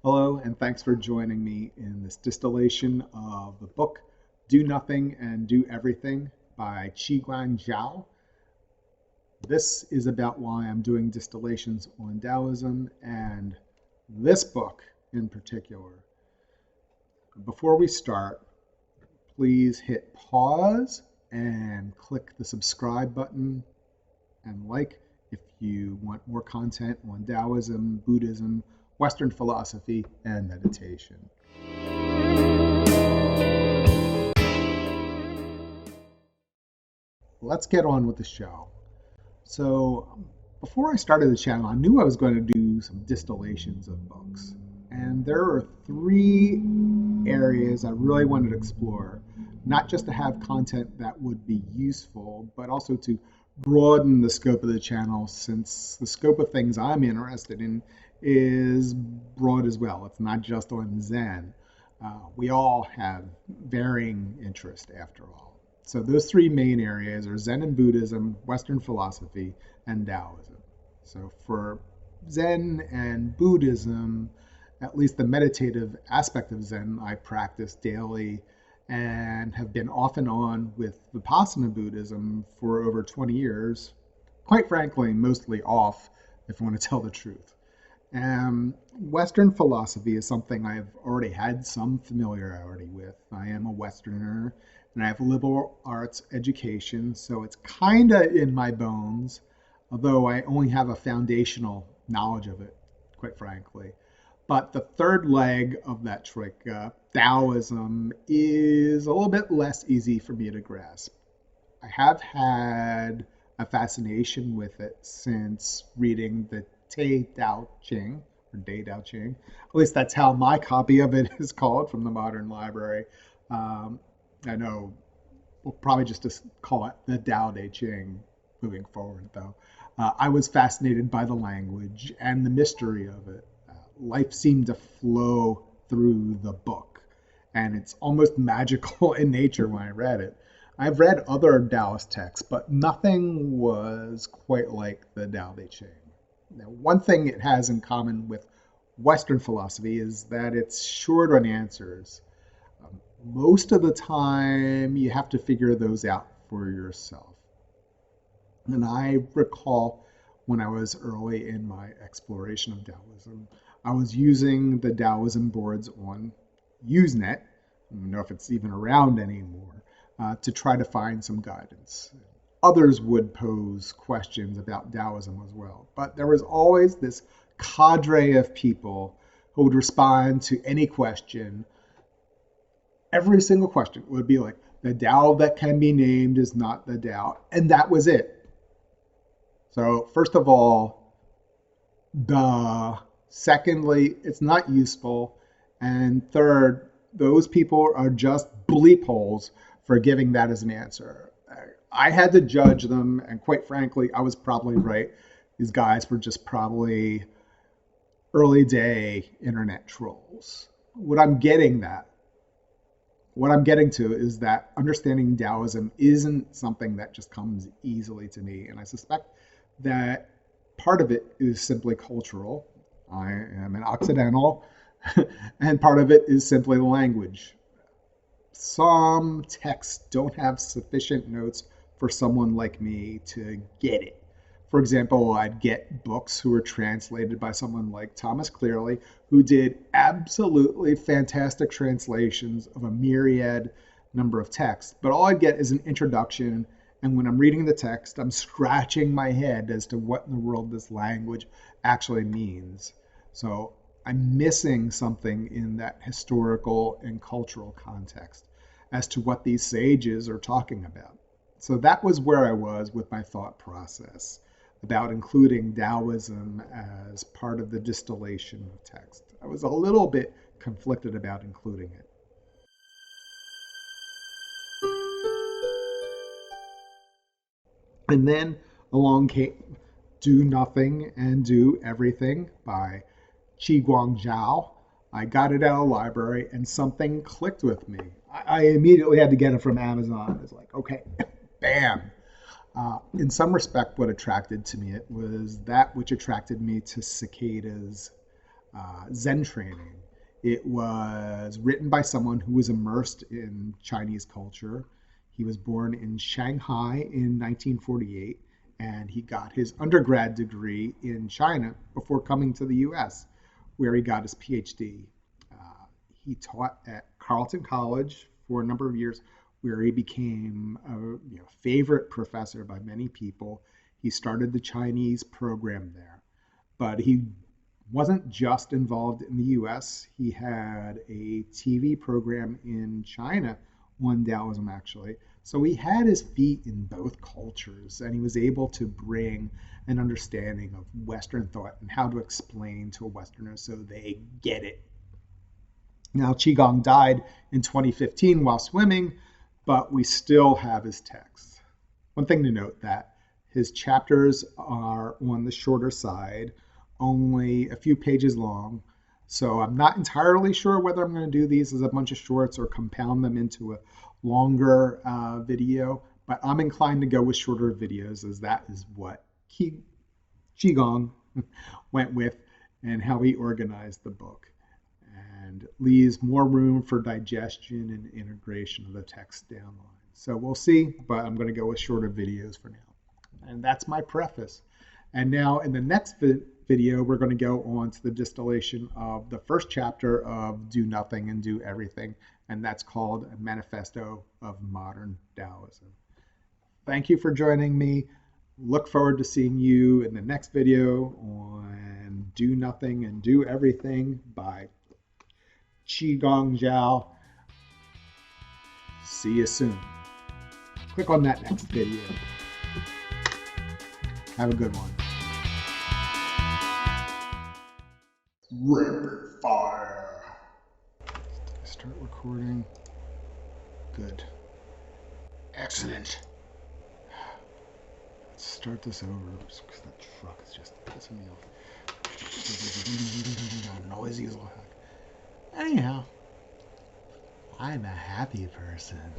Hello, and thanks for joining me in this distillation of the book Do Nothing and Do Everything by Qiguang Zhao. This is about why I'm doing distillations on Taoism and this book in particular. Before we start, please hit pause and click the subscribe button and like if you want more content on Taoism, Buddhism, Western philosophy, and meditation. Let's get on with the show. So, before I started the channel, I knew I was going to do some distillations of books. And there are three areas I really wanted to explore, not just to have content that would be useful, but also to broaden the scope of the channel, since the scope of things I'm interested in is broad as well. It's not just on Zen. We all have varying interest after all. So those three main areas are Zen and Buddhism, Western philosophy, and Taoism. So for Zen and Buddhism, at least the meditative aspect of Zen, I practice daily and have been off and on with Vipassana Buddhism for over 20 years. Quite frankly, mostly off, if I want to tell the truth. Western philosophy is something I've already had some familiarity with. I am a Westerner and I have a liberal arts education, so it's kind of in my bones, although I only have a foundational knowledge of it, quite frankly. But the third leg of that trick, Taoism, is a little bit less easy for me to grasp. I have had a fascination with it since reading the Te Tao Ching, or De Tao Ching. At least that's how my copy of it is called from the Modern Library. I know we'll probably just call it the Tao Te Ching moving forward, though. I was fascinated by the language and the mystery of it. Life seemed to flow through the book, and it's almost magical in nature when I read it. I've read other Taoist texts, but nothing was quite like the Tao Te Ching. Now, one thing it has in common with Western philosophy is that it's short on answers. Most of the time, you have to figure those out for yourself. And I recall when I was early in my exploration of Taoism, I was using the Taoism boards on Usenet, I don't know if it's even around anymore, to try to find some guidance. Others would pose questions about Taoism as well, but there was always this cadre of people who would respond to any question. Every single question would be like, the Tao that can be named is not the Tao, and that was it. So first of all, duh. Secondly, it's not useful. And third, those people are just bleep holes for giving that as an answer. I had to judge them, and quite frankly, I was probably right. These guys were just probably early day internet trolls. What I'm getting to is that understanding Taoism isn't something that just comes easily to me. And I suspect that part of it is simply cultural. I am an Occidental, and part of it is simply the language. Some texts don't have sufficient notes for someone like me to get it. For example, I'd get books who were translated by someone like Thomas Clearly, who did absolutely fantastic translations of a myriad number of texts. But all I'd get is an introduction, and when I'm reading the text, I'm scratching my head as to what in the world this language actually means. So I'm missing something in that historical and cultural context as to what these sages are talking about. So that was where I was with my thought process about including Taoism as part of the distillation of text. I was a little bit conflicted about including it. And then along came Do Nothing and Do Everything by Qiguang Zhao. I got it at a library and something clicked with me. I immediately had to get it from Amazon. It's like, okay, bam. In some respect, what attracted to me it was that which attracted me to cicadas. Zen training. It was written by someone who was immersed in Chinese culture. He was born in Shanghai in 1948, and he got his undergrad degree in China before coming to the US, where he got his PhD. He taught at Carleton College for a number of years, where he became a favorite professor by many people. He started the Chinese program there, but he wasn't just involved in the US. He had a TV program in China on Taoism, actually. So he had his feet in both cultures, and he was able to bring an understanding of Western thought and how to explain to a Westerner so they get it. Now, Qigong died in 2015 while swimming, but we still have his text. One thing to note that his chapters are on the shorter side, only a few pages long. So I'm not entirely sure whether I'm going to do these as a bunch of shorts or compound them into a longer video, but I'm inclined to go with shorter videos, as that is what Qigong went with and how he organized the book, and leaves more room for digestion and integration of the text down the line. So we'll see, but I'm going to go with shorter videos for now. And that's my preface. And now in the next video, we're going to go on to the distillation of the first chapter of Do Nothing and Do Everything, and that's called A Manifesto of Modern Taoism. Thank you for joining me. Look forward to seeing you in the next video on Do Nothing and Do Everything by Qiguang Zhao. See you soon. Click on that next video. Have a good one. Rapid fire. Start recording. Good. Excellent. Let's start this over because that truck is just pissing me off. Noisy as a heck. Anyhow, I'm a happy person.